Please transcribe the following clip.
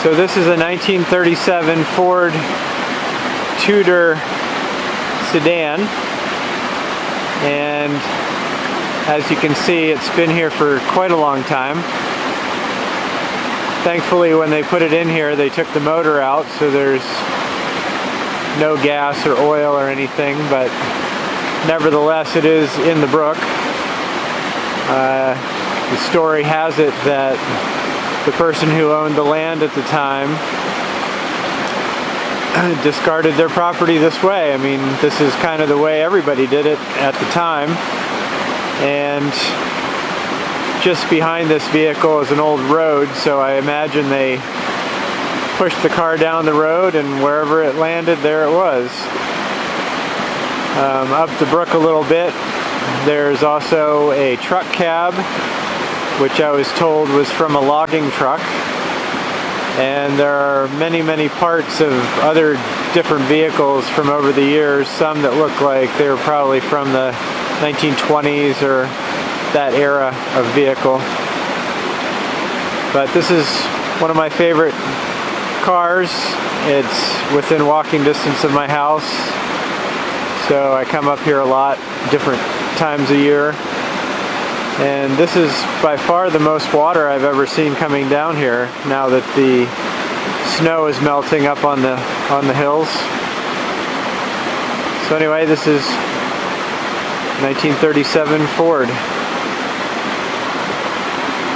So this is a 1937 Ford Tudor sedan, and as you can see, it's been here for quite a long time. Thankfully, when they put it in here, they took the motor out, so there's no gas or oil or anything, but nevertheless it is in the brook. The story has it that the person who owned the land at the time discarded their property this way. I mean, this is kind of the way everybody did it at the time. And just behind this vehicle is an old road, so I imagine they pushed the car down the road, and wherever it landed, there it was. Up the brook a little bit, there's also a truck cab, which I was told was from a logging truck. And there are many parts of other different vehicles from over the years, some that look like they were probably from the 1920s or that era of vehicle. But this is one of my favorite cars. It's within walking distance of my house, so I come up here a lot, different times a year. And this is by far the most water I've ever seen coming down here now that the snow is melting up on the hills. So anyway, this is 1937 Ford.